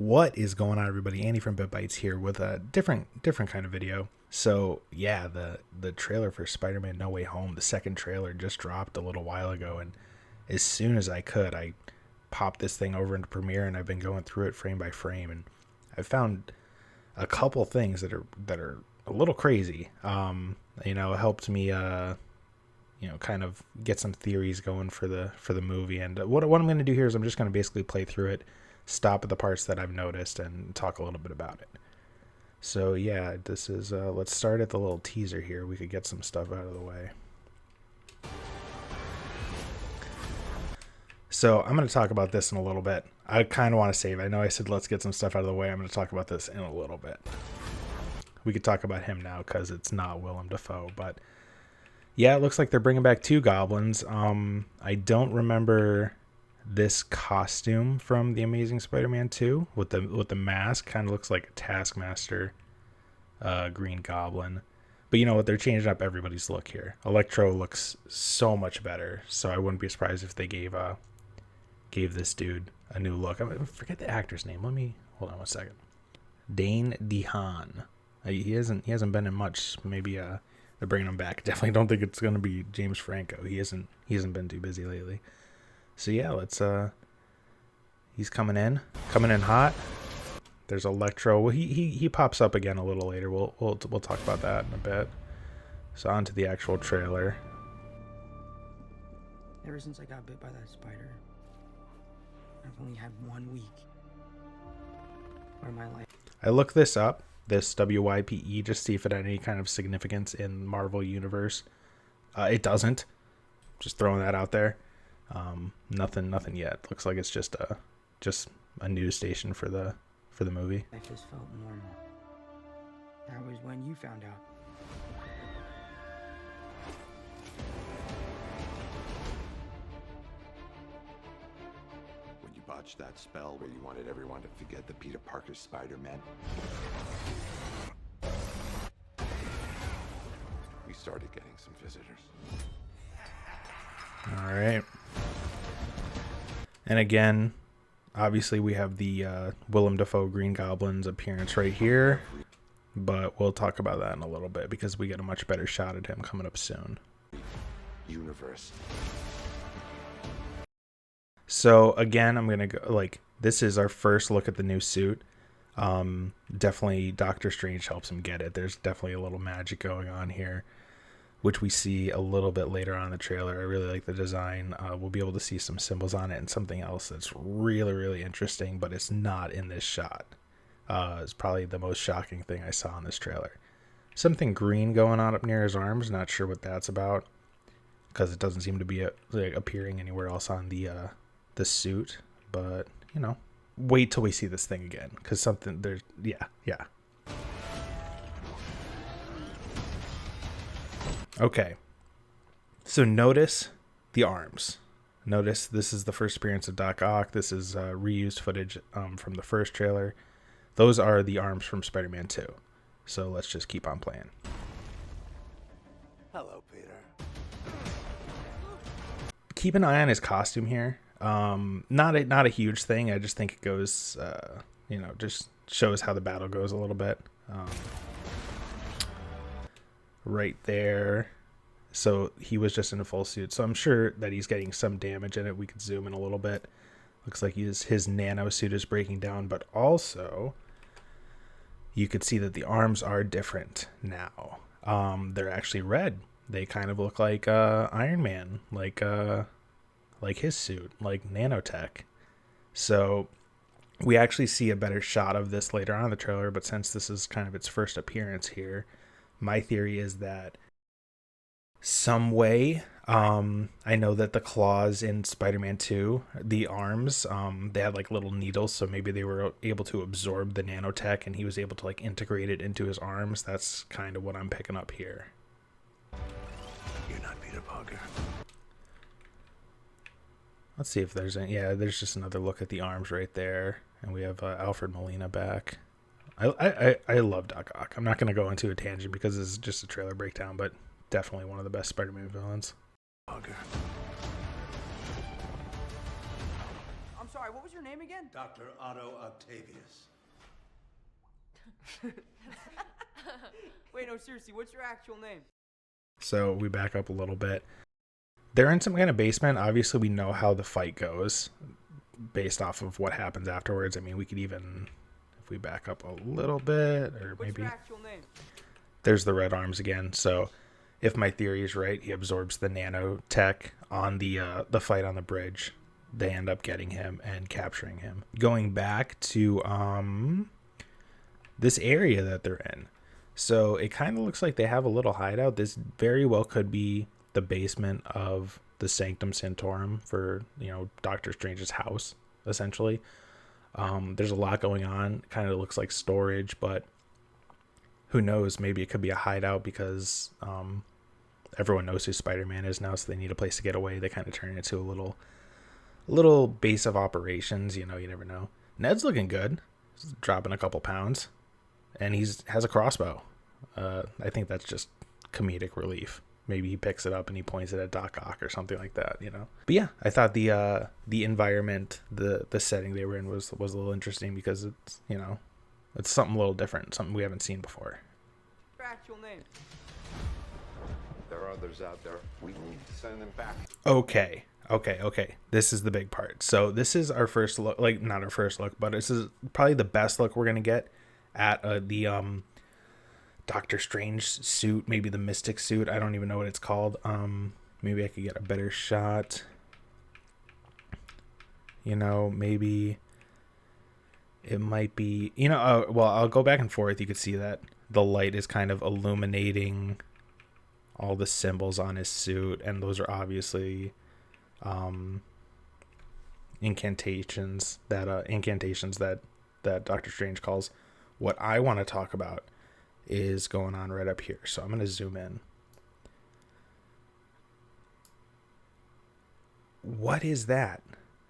What is going on, everybody? Andy from Bit Bytes here with a different kind of video. So yeah, the trailer for Spider-Man No Way Home, the second trailer, just dropped a little while ago, and as soon as I could, I popped this thing over into Premiere, and I've been going through it frame by frame, and I found a couple things that are a little crazy. It helped me kind of get some theories going for the movie. And what I'm going to do here is I'm just going to basically play through it, stop at the parts that I've noticed, and talk a little bit about it. So yeah, this is let's start at the little teaser here. We could get some stuff out of the way. So I'm going to talk about this in a little bit. I kind of want to save. I know I said let's get some stuff out of the way. I'm going to talk about this in a little bit. We could talk about him now because it's not Willem Dafoe, but yeah, it looks like they're bringing back two goblins. I don't remember this costume from The Amazing Spider-Man 2 with the mask. Kind of looks like a Taskmaster Green Goblin. But you know what? They're changing up everybody's look here. Electro looks so much better, so I wouldn't be surprised if they gave this dude a new look. I forget the actor's name. Let me hold on one second. Dane DeHaan. He hasn't been in much. Maybe they're bringing him back. Definitely don't think it's gonna be James Franco. He hasn't been too busy lately. So yeah, let's he's coming in hot. There's Electro. Well, he pops up again a little later. We'll talk about that in a bit. So on to the actual trailer. Ever since I got bit by that spider, I've only had 1 week where my life. I looked this up, this WYPE, just see if it had any kind of significance in Marvel Universe. It doesn't. Just throwing that out there. Nothing yet. Looks like it's just a news station for the movie. I just felt normal. That was when you found out. When you botched that spell where you wanted everyone to forget the Peter Parker Spider-Man, we started getting some visitors. All right. And again, obviously we have the Willem Dafoe Green Goblin's appearance right here, but we'll talk about that in a little bit because we get a much better shot at him coming up soon. Universe. So again, I'm gonna go this is our first look at the new suit. Definitely Doctor Strange helps him get it. There's definitely a little magic going on here, which we see a little bit later on in the trailer. I really like the design. We'll be able to see some symbols on it, and something else that's really, really interesting, but it's not in this shot. It's probably the most shocking thing I saw in this trailer. Something green going on up near his arms. Not sure what that's about, because it doesn't seem to be appearing anywhere else on the suit. But, wait till we see this thing again, because something there's, yeah. Okay, so notice the arms. Notice this is the first appearance of Doc Ock. This is reused footage from the first trailer. Those are the arms from Spider-Man 2. So let's just keep on playing. Hello, Peter. Keep an eye on his costume here. Not a huge thing. I just think it goes, just shows how the battle goes a little bit. Right there. So he was just in a full suit, so I'm sure that he's getting some damage in it. We could zoom in a little bit. Looks like his nano suit is breaking down, but also you could see that the arms are different now. They're actually red. They kind of look like Iron Man, like his suit, like nanotech. So we actually see a better shot of this later on in the trailer, but since this is kind of its first appearance here, my theory is that some way, I know that the claws in Spider-Man 2, the arms, they had like little needles, so maybe they were able to absorb the nanotech and he was able to integrate it into his arms. That's kind of what I'm picking up here. You're not Peter Parker. Let's see if there's any. Yeah, there's just another look at the arms right there, and we have Alfred Molina back. I love Doc Ock. I'm not going to go into a tangent because this is just a trailer breakdown, but definitely one of the best Spider-Man villains. Parker. I'm sorry, what was your name name again? Dr. Otto Octavius. Wait, no, seriously, what's your actual name? So we back up a little bit. They're in some kind of basement. Obviously, we know how the fight goes based off of what happens afterwards. I mean, we could even, if we back up a little bit, or What's maybe your actual name? there's the red arms again. So if my theory is right, he absorbs the nanotech on the fight on the bridge. They end up getting him and capturing him. Going back to this area that they're in. So it kind of looks like they have a little hideout. This very well could be the basement of the Sanctum Sanctorum for, you know, Doctor Strange's house, essentially. There's a lot going on. Kind of looks like storage, but who knows? Maybe it could be a hideout because everyone knows who Spider-Man is now, so they need a place to get away. They kind of turn it into a little base of operations. You know, you never know. Ned's looking good. He's dropping a couple pounds, and has a crossbow. I think that's just comedic relief. Maybe he picks it up and he points it at Doc Ock or something like that, you know. But yeah, I thought the environment, the setting they were in was a little interesting because it's, you know, it's something a little different, something we haven't seen before. Your actual name? There are others out there. We need to send them back. Okay. This is the big part. So this is our first look, like not our first look, but this is probably the best look we're gonna get at the Doctor Strange suit, maybe the Mystic suit. I don't even know what it's called. Maybe I could get a better shot. You know, maybe it might be, you know, well, I'll go back and forth. You could see that the light is kind of illuminating all the symbols on his suit, and those are obviously incantations that Doctor Strange calls. What I want to talk about is going on right up here. So I'm going to zoom in. What is that?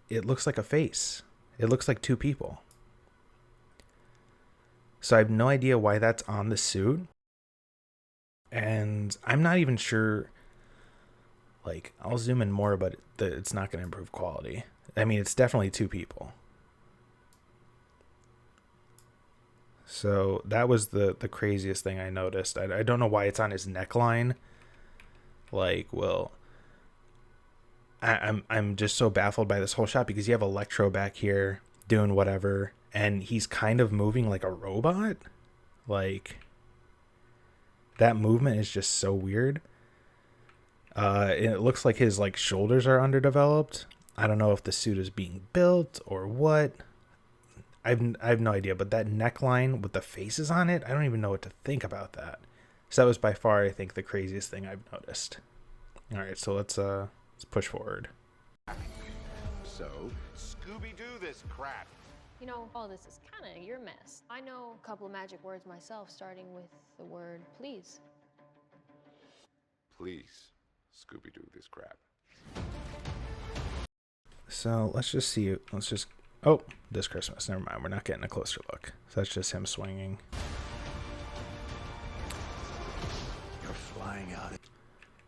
It looks like a face. It looks like two people. So I have no idea why that's on the suit. And I'm not even sure, like, I'll zoom in more, but it's not going to improve quality. I mean, it's definitely two people. So that was the craziest thing I noticed. I don't know why it's on his neckline. Like, well, I'm just so baffled by this whole shot because you have Electro back here doing whatever, and he's kind of moving like a robot. Like, that movement is just so weird. It looks like his like shoulders are underdeveloped. I don't know if the suit is being built or what. I have no idea, but that neckline with the faces on it, I don't even know what to think about that. So that was by far, I think, the craziest thing I've noticed. All right, so let's push forward. So, Scooby-Doo this crap. You know, all this is kind of your mess. I know a couple of magic words myself, starting with the word please. Please, Scooby-Doo this crap. So let's just see. Oh, this Christmas. Never mind. We're not getting a closer look. So that's just him swinging. You're flying out.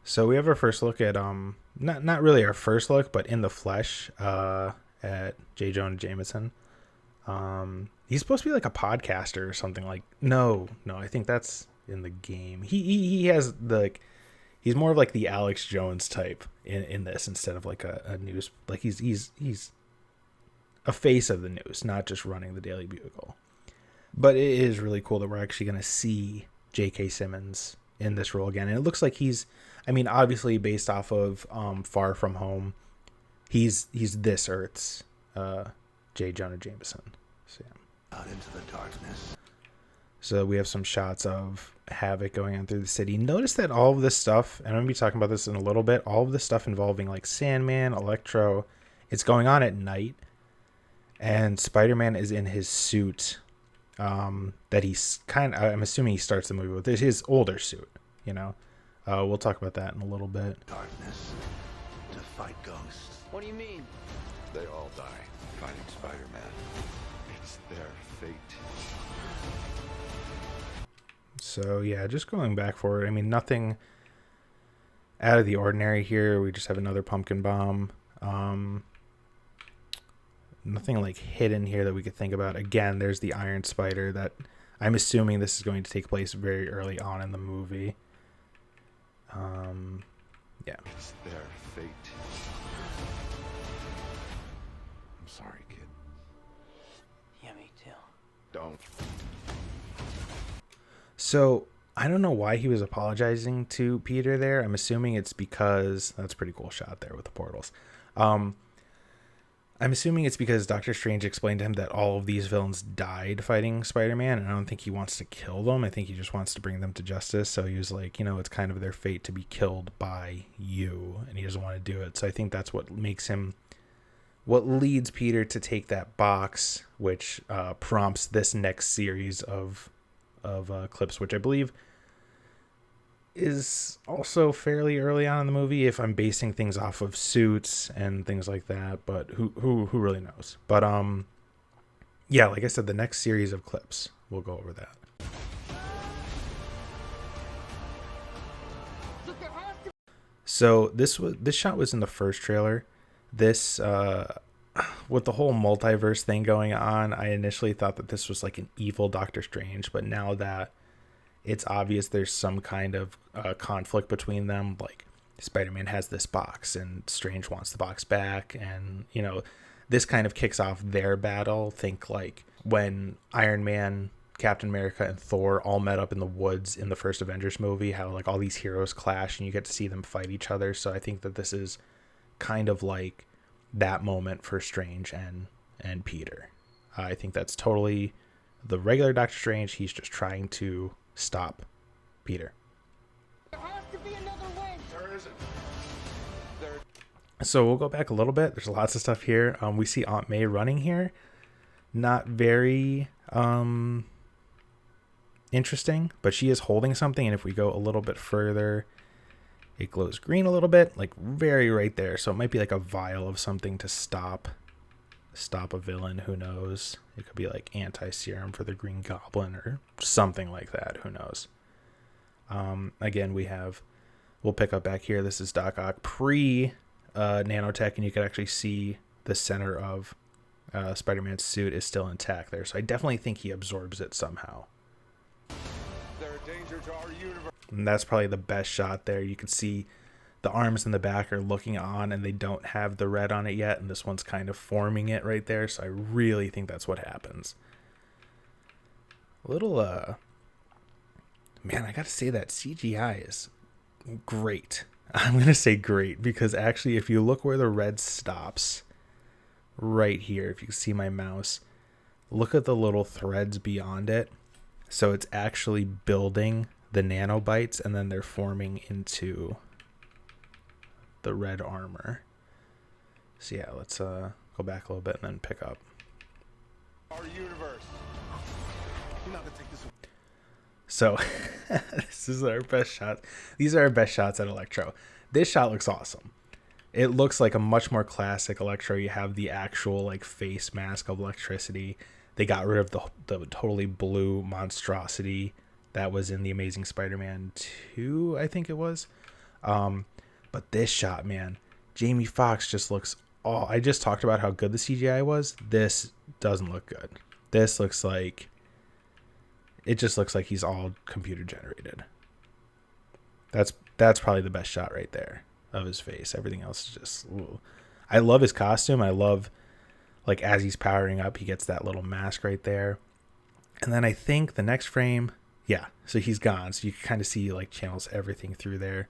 So we have our first look at not really our first look, but in the flesh at J. Jonah Jameson. He's supposed to be like a podcaster or something. Like no, I think that's in the game. He has he's more of like the Alex Jones type in this instead of like a news, like he's a face of the news, not just running the Daily Bugle. But it is really cool that we're actually going to see J.K. Simmons in this role again. And it looks like he's, I mean, obviously based off of Far From Home, he's this Earth's J. Jonah Jameson. So, yeah. Out into the darkness. So we have some shots of havoc going on through the city. Notice that all of this stuff, and I'm going to be talking about this in a little bit, all of this stuff involving like Sandman, Electro, it's going on at night. And Spider-Man is in his suit that he's I'm assuming he starts the movie with. It's his older suit, you know. We'll talk about that in a little bit. Darkness to fight ghosts. What do you mean? They all die fighting Spider-Man. It's their fate. So, yeah, just going back forward. I mean, nothing out of the ordinary here. We just have another pumpkin bomb. nothing like hidden here that we could think about. Again, there's the Iron Spider that I'm assuming this is going to take place very early on in the movie. Yeah. It's their fate. I'm sorry, kid. Yeah, me too. Don't. So I don't know why he was apologizing to Peter there. I'm assuming it's because that's a pretty cool shot there with the portals. I'm assuming it's because Doctor Strange explained to him that all of these villains died fighting Spider-Man, and I don't think he wants to kill them. I think he just wants to bring them to justice. So he was like, it's kind of their fate to be killed by you, and he doesn't want to do it. So I think that's what leads Peter to take that box, which prompts this next series of clips, which I believe is also fairly early on in the movie if I'm basing things off of suits and things like that, but who really knows. But yeah, like I said, the next series of clips, we'll go over that. So this shot was in the first trailer. This with the whole multiverse thing going on, I initially thought that this was like an evil Doctor Strange, but now that it's obvious there's some kind of conflict between them, like Spider-Man has this box and Strange wants the box back, and this kind of kicks off their battle. Think like when Iron Man, Captain America, and Thor all met up in the woods in the first Avengers movie, how like all these heroes clash and you get to see them fight each other. So I think that this is kind of like that moment for Strange and Peter. I think that's totally the regular Doctor Strange. He's just trying to stop Peter. There has to be another way. There isn't. So we'll go back a little bit. There's lots of stuff here. We see Aunt May running here. Not very interesting, but she is holding something, and if we go a little bit further, it glows green a little bit, like very right there. So it might be like a vial of something to stop a villain. Who knows? It could be like anti-serum for the Green Goblin or something like that. Who knows? Again, we'll pick up back here. This is Doc Ock pre nanotech, and you can actually see the center of Spider-Man's suit is still intact there. So I definitely think he absorbs it somehow. They're a danger to our universe. And that's probably the best shot there. You can see the arms in the back are looking on, and they don't have the red on it yet, and this one's kind of forming it right there. So I really think that's what happens. Man, I gotta say that CGI is great. I'm gonna say great because actually, if you look where the red stops, right here, if you can see my mouse, look at the little threads beyond it. So it's actually building the nanobites, and then they're forming into the red armor. So yeah, let's go back a little bit and then pick up. Our universe. You're not gonna take this. So this is our best shot. These are our best shots at Electro. This shot looks awesome. It looks like a much more classic Electro. You have the actual like face mask of electricity. They got rid of the totally blue monstrosity that was in the Amazing Spider-Man 2, I think it was. But this shot, man, Jamie Foxx just looks I just talked about how good the CGI was. This doesn't look good. This looks like it just looks like he's all computer generated. That's probably the best shot right there of his face. Everything else is just ooh. I love his costume. I love like as he's powering up, he gets that little mask right there. And then I think the next frame, yeah, so he's gone. So you can kind of see like channels everything through there.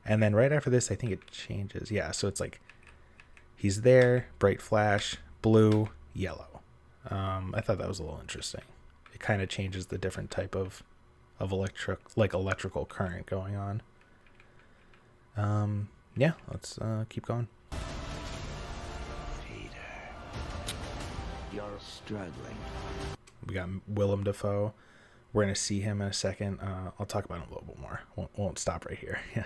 And then right after this, I think it changes. Yeah, so it's like he's there, bright flash, blue, yellow. I thought that was a little interesting. It kind of changes the different type of electrical current going on. Yeah, let's keep going. You're struggling. We got Willem Dafoe. We're going to see him in a second. I'll talk about him a little bit more. Won't stop right here. Yeah.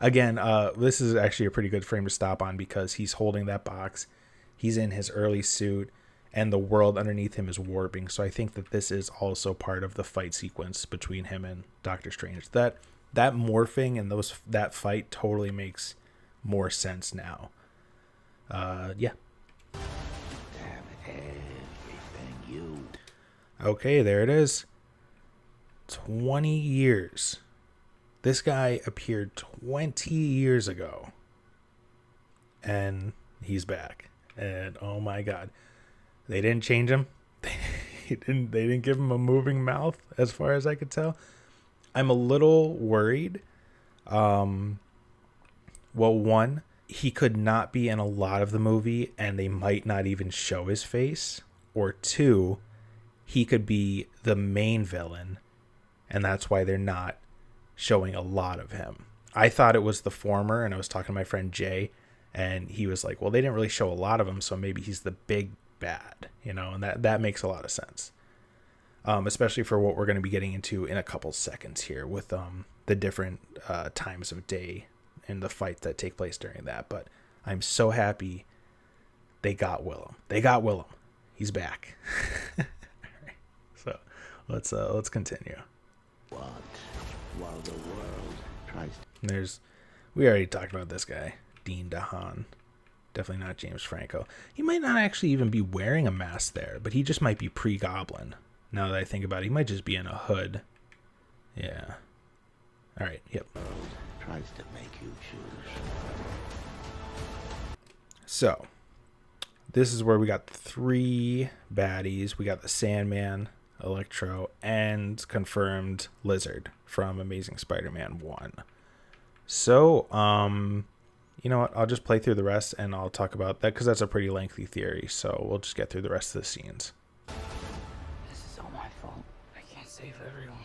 Again, this is actually a pretty good frame to stop on because he's holding that box. He's in his early suit, and the world underneath him is warping. So I think that this is also part of the fight sequence between him and Doctor Strange. That morphing and that fight totally makes more sense now. Yeah. Damn. Okay, there it is. 20 years. This guy appeared 20 years ago. And he's back. And oh my god. They didn't change him. They didn't give him a moving mouth as far as I could tell. I'm a little worried. Well, one, he could not be in a lot of the movie and they might not even show his face. Or two, he could be the main villain and that's why they're not showing a lot of him. I thought it was the former, and I was talking to my friend Jay, and he was like, well, they didn't really show a lot of him, so maybe he's the big bad, and that makes a lot of sense. Especially for what we're going to be getting into in a couple seconds here with the different times of day and the fights that take place during that. But I'm so happy they got Willem. He's back. So let's continue. What? While the world tries to... We already talked about this guy, Dean DeHaan. Definitely not James Franco. He might not actually even be wearing a mask there, but he just might be pre-Goblin. Now that I think about it, he might just be in a hood. Yeah. All right. Yep. The world tries to make you choose. So, this is where we got 3 baddies. We got the Sandman, Electro, and confirmed Lizard from Amazing Spider-Man 1. So, you know what? I'll just play through the rest and I'll talk about that because that's a pretty lengthy theory. So we'll just get through the rest of the scenes. This is all my fault. I can't save everyone.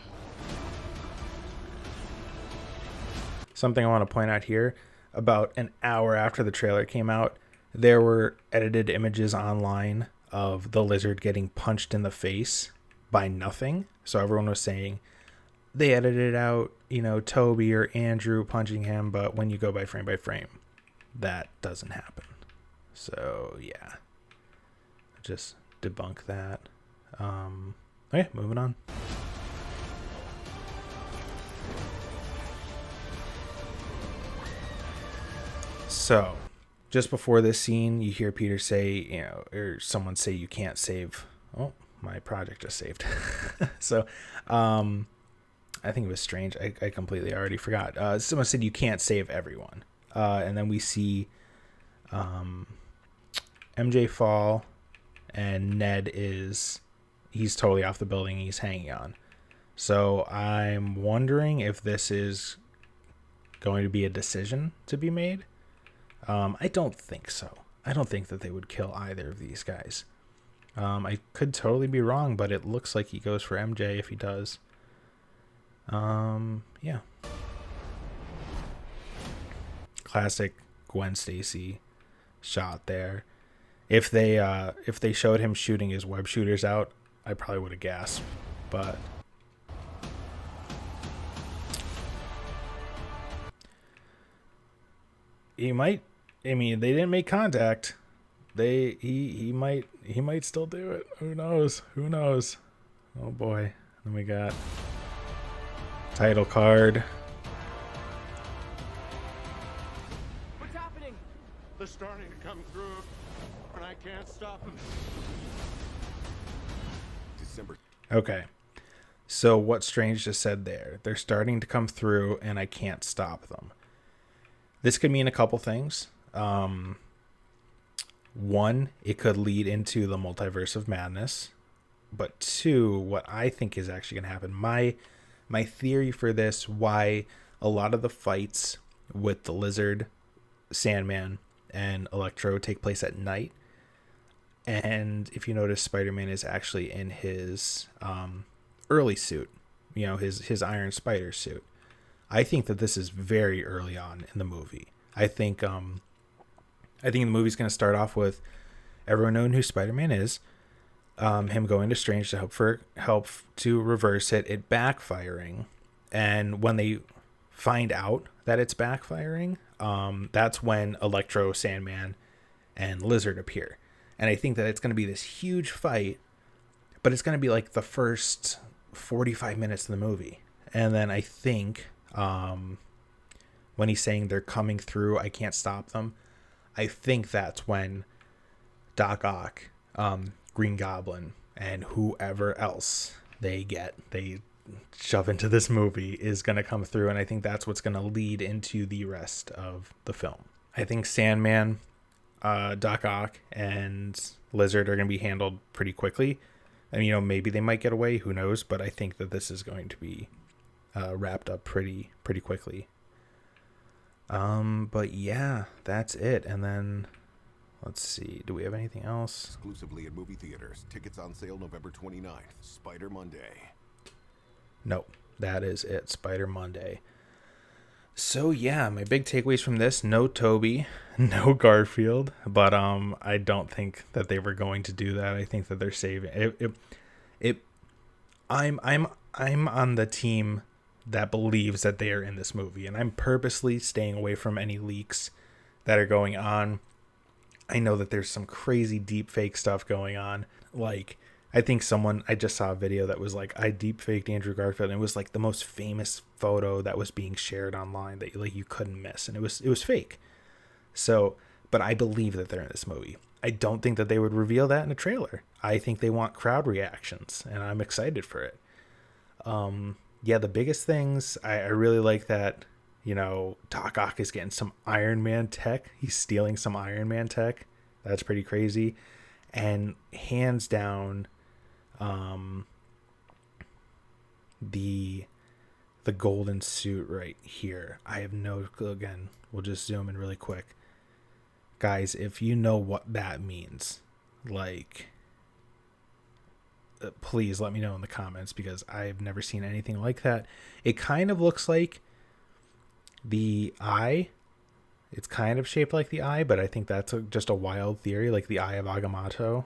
Something I want to point out here, about an hour after the trailer came out, there were edited images online of the Lizard getting punched in the face by nothing. So everyone was saying they edited out, Toby or Andrew punching him, but when you go by frame, that doesn't happen. So yeah, just debunk that. Okay, moving on. So, just before this scene, you hear Peter say, or someone say you can't save. Oh, my project just saved. So, I think it was Strange. I completely already forgot. Someone said you can't save everyone. And then we see MJ fall, and Ned he's totally off the building. He's hanging on. So I'm wondering if this is going to be a decision to be made. I don't think so. I don't think that they would kill either of these guys. I could totally be wrong, but it looks like he goes for MJ if he does. Yeah. Classic Gwen Stacy shot there. If they showed him shooting his web shooters out, I probably would have gasped. But he might. I mean, they didn't make contact. He might still do it. Who knows? Oh boy. Then we got title card. What's happening? They're starting to come through, and I can't stop them. December. Okay. So what Strange just said there, they're starting to come through and I can't stop them. This could mean a couple things. One, it could lead into the multiverse of madness. But two, what I think is actually going to happen, my theory for this, why a lot of the fights with the Lizard, Sandman, and Electro take place at night. And if you notice, Spider-Man is actually in his early suit, his Iron Spider suit. I think that this is very early on in the movie. I think the movie's going to start off with everyone knowing who Spider-Man is, him going to Strange to help to reverse it backfiring, and when they find out that it's backfiring, that's when Electro, Sandman, and Lizard appear. And I think that it's going to be this huge fight, but it's going to be like the first 45 minutes of the movie. And then I think when he's saying they're coming through, I can't stop them, I think that's when Doc Ock, Green Goblin, and whoever else they shove into this movie is going to come through, and I think that's what's going to lead into the rest of the film. I think Sandman, Doc Ock, and Lizard are going to be handled pretty quickly. And, you know, maybe they might get away, who knows, but I think that this is going to be wrapped up pretty quickly. But yeah, that's it. And then let's see, do we have anything else? Exclusively at movie theaters. Tickets on sale November 29th. Spider Monday. Nope, that is it. Spider Monday. So yeah, my big takeaways from this: no Toby, no Garfield, but I don't think that they were going to do that. I think that they're saving it. I'm on the team that believes that they are in this movie, and I'm purposely staying away from any leaks that are going on. I know that there's some crazy deep fake stuff going on. Like, I think I just saw a video that was like, I deep faked Andrew Garfield, and it was like the most famous photo that was being shared online that like you couldn't miss, and it was fake. So, but I believe that they're in this movie. I don't think that they would reveal that in a trailer. I think they want crowd reactions, and I'm excited for it. Yeah, the biggest things, I really like that, you know, Doc Ock is getting some Iron Man tech. He's stealing some Iron Man tech. That's pretty crazy. And hands down, the golden suit right here. I have no clue. Again, we'll just zoom in really quick. Guys, if you know what that means, like, please let me know in the comments, because I've never seen anything like that. It kind of looks like the eye. It's kind of shaped like the eye, but I think that's just a wild theory, like the eye of Agamotto.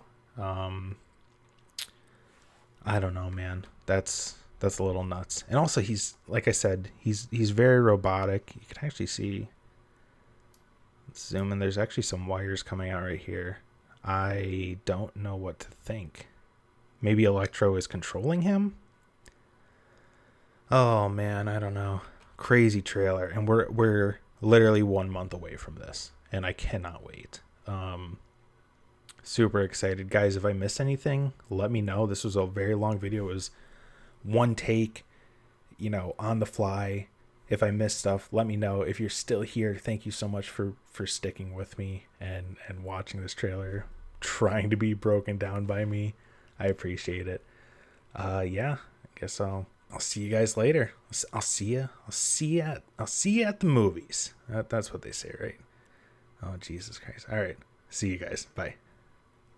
I don't know, man. That's a little nuts. And also, he's, like I said, he's very robotic. You can actually see. Let's zoom in. There's actually some wires coming out right here. I don't know what to think. Maybe Electro is controlling him? Oh man, I don't know. Crazy trailer, and we're literally 1 month away from this, and I cannot wait. Super excited, guys. If I missed anything, let me know. This was a very long video. It was one take, you know, on the fly. If I missed stuff, let me know. If you're still here, thank you so much for sticking with me and watching this trailer, trying to be broken down by me. I appreciate it. Yeah, I guess I'll see you guys later. I'll see you at the movies. That's what they say, right? Oh, Jesus Christ. All right. See you guys. Bye.